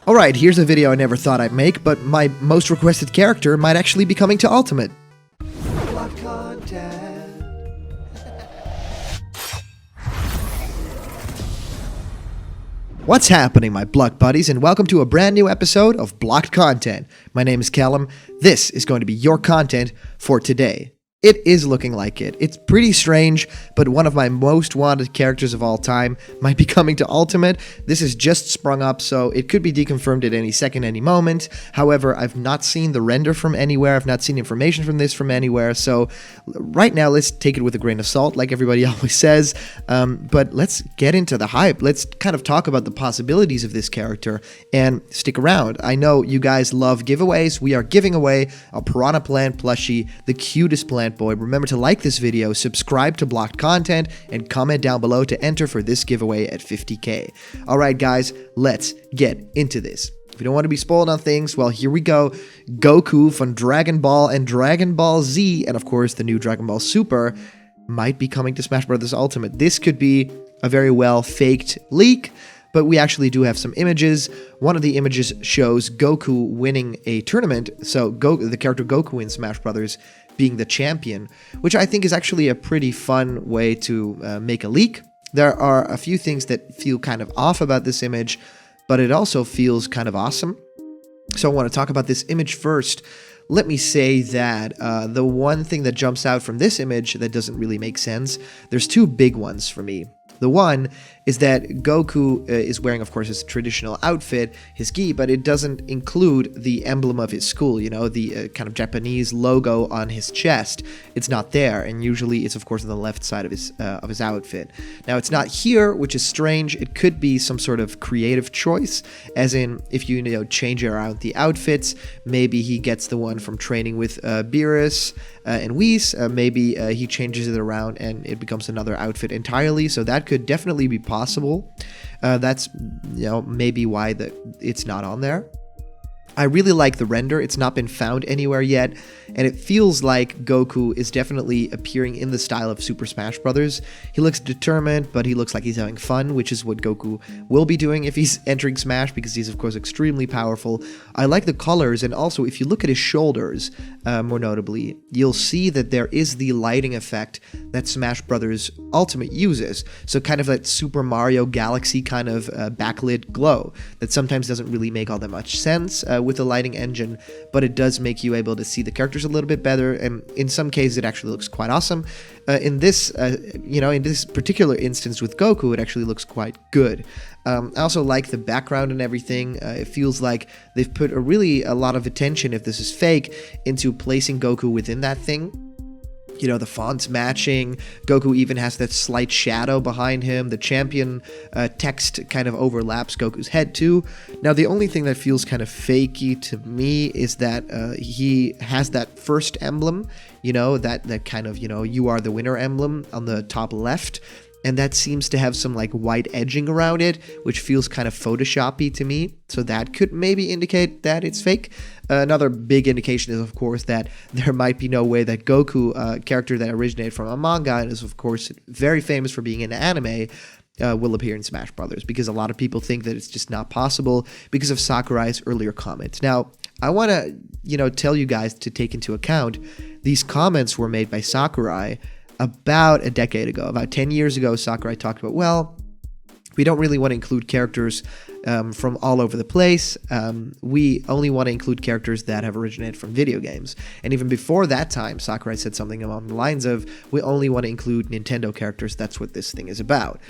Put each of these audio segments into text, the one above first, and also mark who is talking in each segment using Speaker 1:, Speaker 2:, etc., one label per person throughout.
Speaker 1: Alright, here's a video I never thought I'd make, but my most requested character might actually be coming to Ultimate. Blocked content. What's happening, my Blocked buddies, and welcome to a brand new episode of Blocked Content. My name is Callum. This is going to be your content for today. It is looking like it. It's pretty strange, but one of my most wanted characters of all time might be coming to Ultimate. This has just sprung up, so it could be deconfirmed at any second, any moment. However, I've not seen the render from anywhere. I've not seen information from this from anywhere. So right now, let's take it with a grain of salt, like everybody always says. But let's get into the hype. Let's kind of talk about the possibilities of this character and stick around. I know you guys love giveaways. We are giving away a Piranha Plant plushie, the cutest plant boy. Remember to like this video, subscribe to Blocked Content, and comment down below to enter for this giveaway at 50k. Alright guys, let's get into this. If you don't want to be spoiled on things, well, here we go. Goku from Dragon Ball and Dragon Ball Z, and of course the new Dragon Ball Super, might be coming to Smash Bros. Ultimate. This could be a very well faked leak, but we actually do have some images. One of the images shows Goku winning a tournament, so the character Goku in Smash Bros. Being the champion, which I think is actually a pretty fun way to make a leak. There are a few things that feel kind of off about this image, but it also feels kind of awesome. So I want to talk about this image first. Let me say that the one thing that jumps out from this image that doesn't really make sense, there's two big ones for me. The one is that Goku is wearing, of course, his traditional outfit, his gi, but it doesn't include the emblem of his school, you know, the kind of Japanese logo on his chest. It's not there, and usually it's, of course, on the left side of his outfit. Now, it's not here, which is strange. It could be some sort of creative choice, as in, if you change around the outfits, maybe he gets the one from training with Beerus and Whis. Maybe he changes it around and it becomes another outfit entirely, so that could definitely be possible. That's maybe why it's not on there. I really like the render. It's not been found anywhere yet, and it feels like Goku is definitely appearing in the style of Super Smash Bros. He looks determined, but he looks like he's having fun, which is what Goku will be doing if he's entering Smash, because he's, of course, extremely powerful. I like the colors, and also, if you look at his shoulders, more notably, you'll see that there is the lighting effect that Smash Bros. Ultimate uses. So kind of that Super Mario Galaxy kind of backlit glow that sometimes doesn't really make all that much sense with the lighting engine, but it does make you able to see the characters a little bit better, and in some cases it actually looks quite awesome. In this particular instance with Goku, it actually looks quite good. I also like the background and everything. It feels like they've put a lot of attention, if this is fake, into placing Goku within that thing. You know, the font's matching. Goku even has that slight shadow behind him. The champion text kind of overlaps Goku's head too. Now, the only thing that feels kind of fakey to me is that he has that first emblem, that kind of, you are the winner emblem on the top left. And that seems to have some like white edging around it, which feels kind of Photoshop-y to me. So that could maybe indicate that it's fake. Another big indication is, of course, that there might be no way that Goku, a character that originated from a manga and is, of course, very famous for being an anime, will appear in Smash Brothers, because a lot of people think that it's just not possible because of Sakurai's earlier comments. Now, I want to, tell you guys to take into account these comments were made by Sakurai about a decade ago. About 10 years ago, Sakurai talked about, well, we don't really want to include characters from all over the place. We only want to include characters that have originated from video games. And even before that time, Sakurai said something along the lines of, we only want to include Nintendo characters. That's what this thing is about.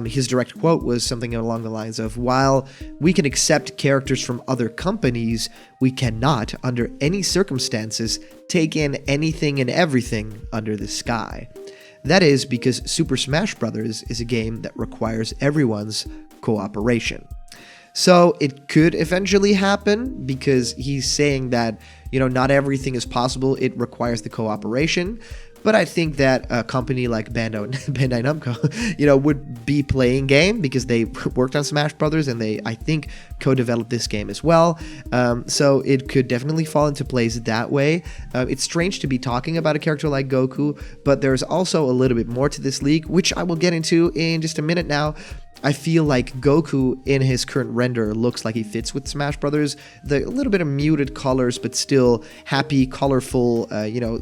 Speaker 1: His direct quote was something along the lines of, while we can accept characters from other companies, we cannot, under any circumstances, take in anything and everything under the sky. That is because Super Smash Bros. Is a game that requires everyone's cooperation. So it could eventually happen, because he's saying that, not everything is possible. It requires the cooperation. But I think that a company like Bandai Namco, would be playing game, because they worked on Smash Brothers and they, I think, co-developed this game as well. So it could definitely fall into place that way. It's strange to be talking about a character like Goku, but there's also a little bit more to this leak, which I will get into in just a minute now. I feel like Goku in his current render looks like he fits with Smash Brothers. The little bit of muted colors, but still happy, colorful,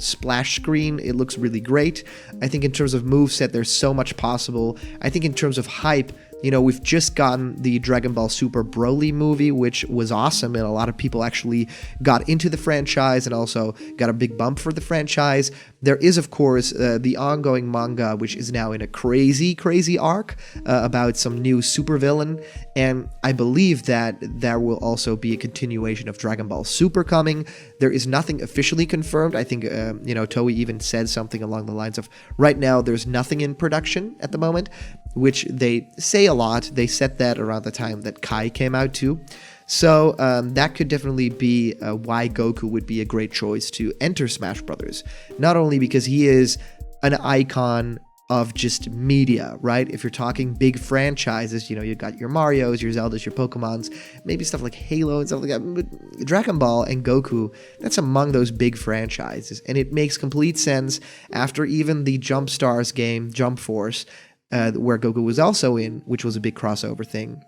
Speaker 1: splash screen. It looks really great. I think in terms of moveset, there's so much possible. I think in terms of hype, we've just gotten the Dragon Ball Super Broly movie, which was awesome, and a lot of people actually got into the franchise and also got a big bump for the franchise. There is, of course, the ongoing manga, which is now in a crazy, crazy arc about some new supervillain, and I believe that there will also be a continuation of Dragon Ball Super coming. There is nothing officially confirmed. I think, Toei even said something along the lines of, right now, there's nothing in production at the moment, which they say a lot. They said that around the time that Kai came out too. So that could definitely be why Goku would be a great choice to enter Smash Brothers. Not only because he is an icon of just media, right? If you're talking big franchises, you got your Marios, your Zeldas, your Pokemons, maybe stuff like Halo and stuff like that. But Dragon Ball and Goku, that's among those big franchises. And it makes complete sense after even the Jump Stars game, Jump Force, where Goku was also in, which was a big crossover thing,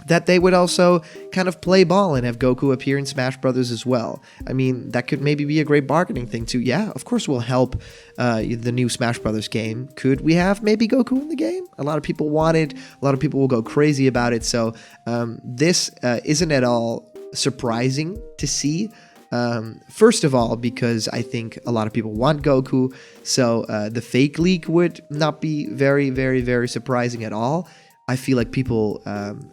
Speaker 1: that they would also kind of play ball and have Goku appear in Smash Brothers as well. I mean, that could maybe be a great bargaining thing too. Yeah, of course we'll help the new Smash Brothers game. Could we have maybe Goku in the game? A lot of people want it. A lot of people will go crazy about it. So this isn't at all surprising to see. First of all, because I think a lot of people want Goku, so the fake leak would not be very, very, very surprising at all. I feel like people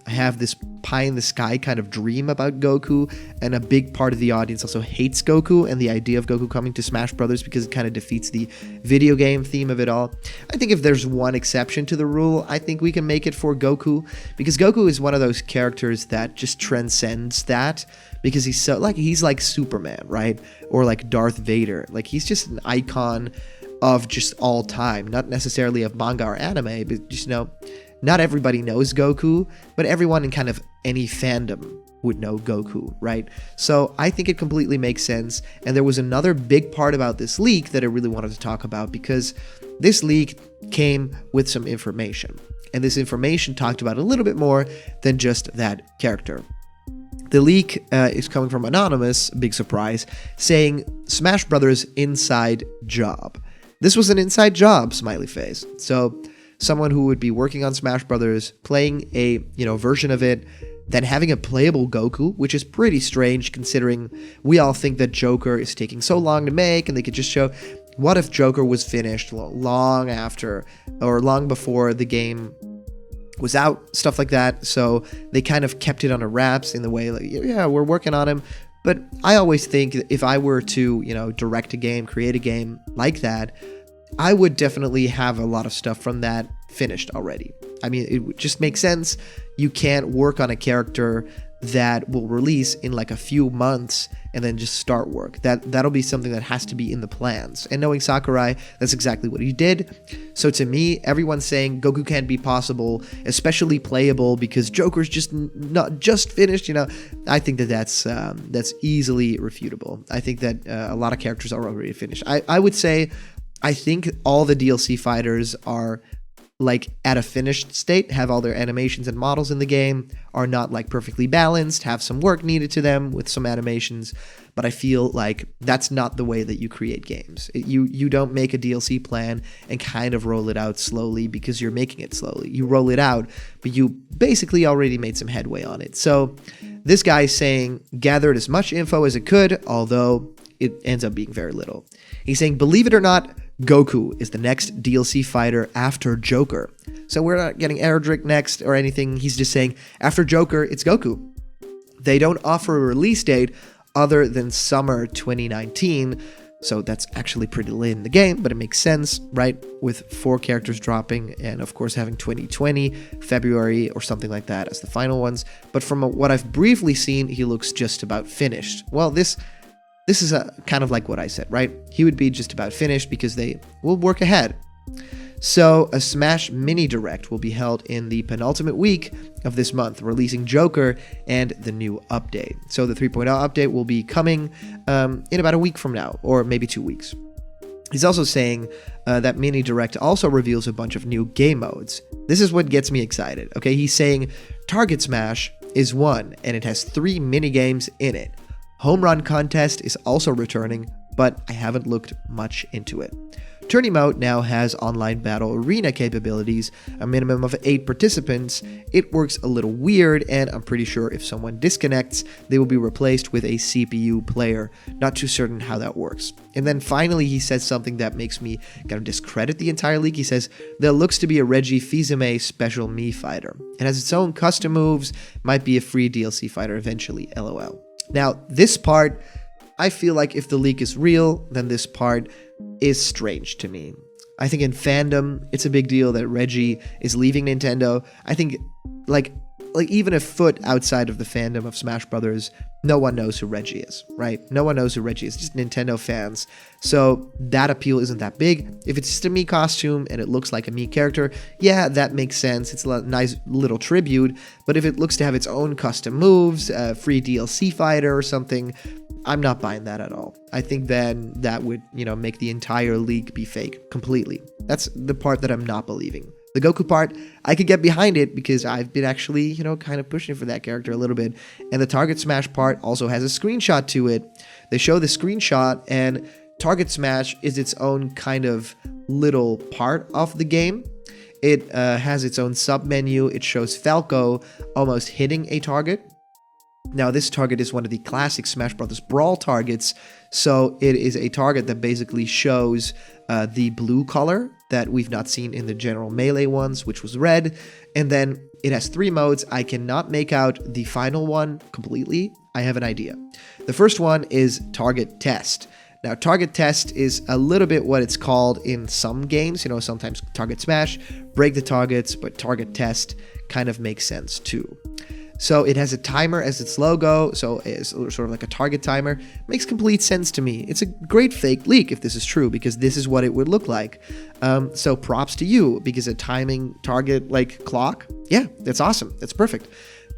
Speaker 1: have this pie-in-the-sky kind of dream about Goku, and a big part of the audience also hates Goku and the idea of Goku coming to Smash Brothers because it kind of defeats the video game theme of it all. I think if there's one exception to the rule, I think we can make it for Goku, because Goku is one of those characters that just transcends that, because he's like Superman, right? Or like Darth Vader. Like, he's just an icon of just all time, not necessarily of manga or anime, but just, not everybody knows Goku, but everyone in kind of any fandom would know Goku, right? So I think it completely makes sense. And there was another big part about this leak that I really wanted to talk about, because this leak came with some information. And this information talked about a little bit more than just that character. The leak is coming from Anonymous, big surprise, saying Smash Brothers inside job. This was an inside job, smiley face. So someone who would be working on Smash Brothers, playing a version of it, then having a playable Goku, which is pretty strange considering we all think that Joker is taking so long to make, and they could just show, what if Joker was finished long after or long before the game was out, stuff like that. So they kind of kept it on a wraps in the way like, yeah, we're working on him. But I always think if I were to, direct a game, create a game like that, I would definitely have a lot of stuff from that finished already. I mean, it just makes sense. You can't work on a character that will release in like a few months and then just start work. That'll be something that has to be in the plans. And knowing Sakurai, that's exactly what he did. So to me, everyone's saying Goku can't be possible, especially playable, because Joker's just not just finished. I think that's easily refutable. I think that a lot of characters are already finished. I would say, I think all the DLC fighters are like at a finished state, have all their animations and models in the game, are not like perfectly balanced, have some work needed to them with some animations, but I feel like that's not the way that you create games. You don't make a DLC plan and kind of roll it out slowly because you're making it slowly. You roll it out, but you basically already made some headway on it. So this guy's saying gathered as much info as it could, although it ends up being very little. He's saying, believe it or not, Goku is the next DLC fighter after Joker. So we're not getting Erdrick next or anything. He's just saying, after Joker, it's Goku. They don't offer a release date other than summer 2019. So that's actually pretty late in the game, but it makes sense, right? With 4 characters dropping and, of course, having 2020, February or something like that as the final ones. But from what I've briefly seen, he looks just about finished. Well, this is kind of like what I said, right? He would be just about finished because they will work ahead. So a Smash Mini Direct will be held in the penultimate week of this month, releasing Joker and the new update. So the 3.0 update will be coming in about a week from now, or maybe 2 weeks. He's also saying that Mini Direct also reveals a bunch of new game modes. This is what gets me excited, okay? He's saying Target Smash is one, and it has 3 minigames in it. Home Run Contest is also returning, but I haven't looked much into it. Tourney Mode now has online battle arena capabilities, a minimum of 8 participants. It works a little weird, and I'm pretty sure if someone disconnects, they will be replaced with a CPU player. Not too certain how that works. And then finally, he says something that makes me kind of discredit the entire league. He says, there looks to be a Reggie Fils-Aimé special Mii fighter. It has its own custom moves, might be a free DLC fighter eventually, lol. Now, this part, I feel like if the leak is real, then this part is strange to me. I think in fandom, it's a big deal that Reggie is leaving Nintendo. I think, like even a foot outside of the fandom of Smash Brothers, no one knows who Reggie is, right? No one knows who Reggie is, just Nintendo fans. So that appeal isn't that big. If it's just a Mii costume and it looks like a Mii character, yeah, that makes sense. It's a nice little tribute. But if it looks to have its own custom moves, a free DLC fighter or something, I'm not buying that at all. I think then that would, make the entire league be fake completely. That's the part that I'm not believing. The Goku part, I could get behind it because I've been actually, kind of pushing for that character a little bit. And the Target Smash part also has a screenshot to it. They show the screenshot, and Target Smash is its own kind of little part of the game. It has its own sub-menu. It shows Falco almost hitting a target. Now, this target is one of the classic Smash Bros. Brawl targets, so it is a target that basically shows the blue color that we've not seen in the general Melee ones, which was red, and then it has 3 modes. I cannot make out the final one completely. I have an idea. The first one is Target Test. Now, Target Test is a little bit what it's called in some games, sometimes Target Smash, break the targets, but Target Test kind of makes sense too. So it has a timer as its logo, so it's sort of like a target timer. Makes complete sense to me. It's a great fake leak if this is true, because this is what it would look like. So props to you, because a timing target like clock, yeah, that's awesome. That's perfect.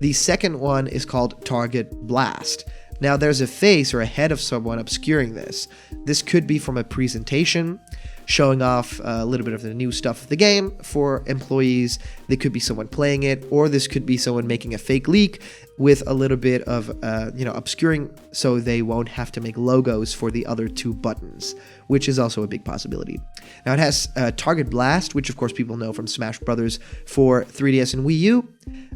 Speaker 1: The second one is called Target Blast. Now there's a face or a head of someone obscuring this. This could be from a presentation, showing off a little bit of the new stuff of the game for employees. There could be someone playing it, or this could be someone making a fake leak with a little bit of, obscuring so they won't have to make logos for the other 2 buttons, which is also a big possibility. Now it has Target Blast, which of course people know from Smash Brothers for 3DS and Wii U.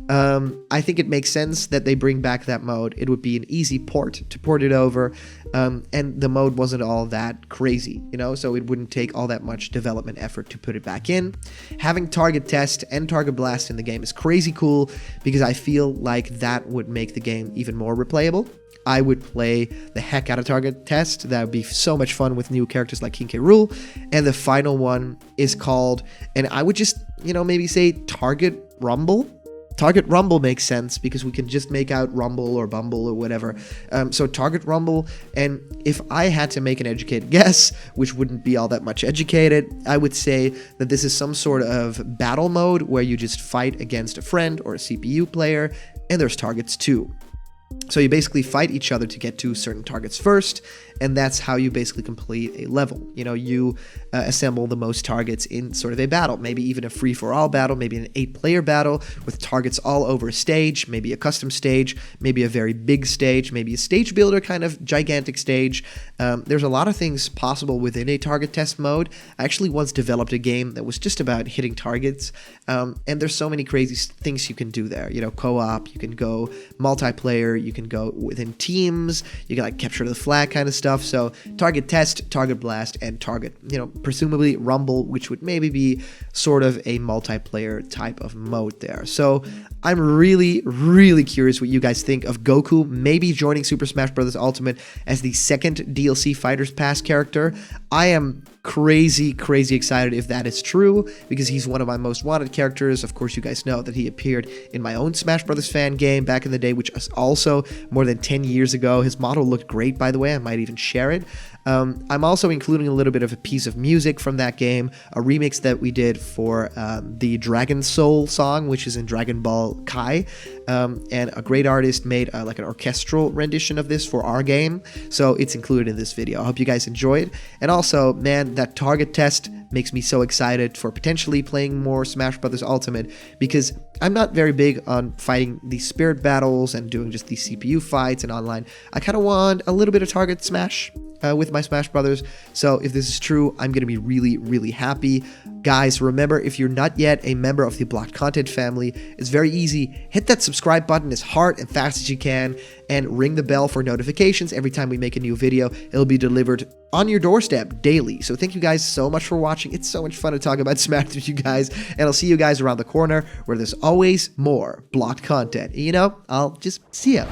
Speaker 1: I think it makes sense that they bring back that mode. It would be an easy port to port it over, and the mode wasn't all that crazy, so it wouldn't take all that much development effort to put it back in. Having Target Test and Target Blast in the game is crazy cool, because I feel like that would make the game even more replayable. I would play the heck out of Target Test. That would be so much fun with new characters like King K. Rool. And the final one is called, and I would just, maybe say Target Rumble. Target Rumble makes sense because we can just make out Rumble or Bumble or whatever. So Target Rumble, and if I had to make an educated guess, which wouldn't be all that much educated, I would say that this is some sort of battle mode where you just fight against a friend or a CPU player, and there's targets too. So you basically fight each other to get to certain targets first, and that's how you basically complete a level. You assemble the most targets in sort of a battle, maybe even a free-for-all battle, maybe an 8-player battle with targets all over a stage, maybe a custom stage, maybe a very big stage, maybe a stage builder kind of gigantic stage. There's a lot of things possible within a target test mode. I actually once developed a game that was just about hitting targets, and there's so many crazy things you can do there. Co-op, you can go multiplayer, you can go within teams, you can like capture the flag kind of stuff. So Target Test, Target Blast, and Target, presumably Rumble, which would maybe be sort of a multiplayer type of mode there. So I'm really, really curious what you guys think of Goku maybe joining Super Smash Bros. Ultimate as the second DLC Fighters Pass character. I am crazy excited if that is true, because he's one of my most wanted characters. Of course, you guys know that he appeared in my own Smash Brothers fan game back in the day, which was also more than 10 years ago. His model looked great, by the way. I might even share it. I'm also including a little bit of a piece of music from that game, a remix that we did for the Dragon Soul song, which is in Dragon Ball Kai. and a great artist made like an orchestral rendition of this for our game, so it's included in this video. I hope you guys enjoy it. And also, man, that target test makes me so excited for potentially playing more Smash Bros. Ultimate, because I'm not very big on fighting these spirit battles and doing just these CPU fights and online. I kind of want a little bit of target smash with my Smash Brothers. So if this is true, I'm going to be really, really happy. Guys, remember, if you're not yet a member of the Blocked Content family, it's very easy. Hit that subscribe button as hard and fast as you can, and ring the bell for notifications every time we make a new video. It'll be delivered on your doorstep daily. So thank you guys so much for watching. It's so much fun to talk about Smash with you guys, and I'll see you guys around the corner where there's always more Blocked Content. You know, I'll just see ya.